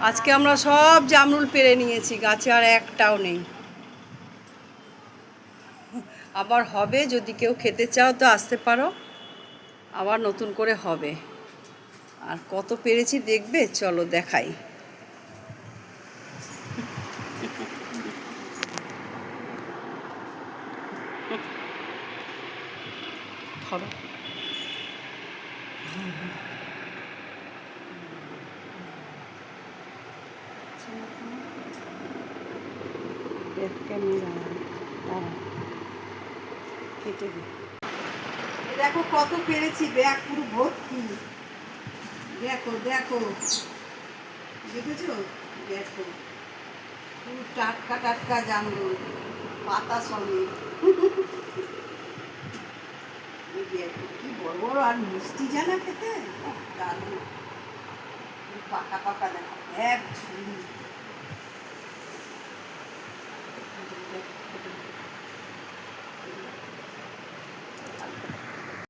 আজকে আমরা সব জামরুল পেড়ে নিয়েছি, গাছে আর একটাও নেই। আবার হবে, যদি কেউ খেতে চাও তো আসতে পারো, আবার নতুন করে হবে। আর কত পেরেছি দেখবে, চলো দেখাই। ধরো। কেটে দিই। দেখো কত পেরেছি, ব্যাগ পুরো ভর্তি। দেখো দেখো, দেখেছো? দেখো পুরো টাটকা টাটকা জামরুল, পাতা সমেত। দেখো কি বড় বড় আর মিষ্টি জানা খেতে, দারুণ। পাকা পাকা দেখো, এক ঝুড়ি।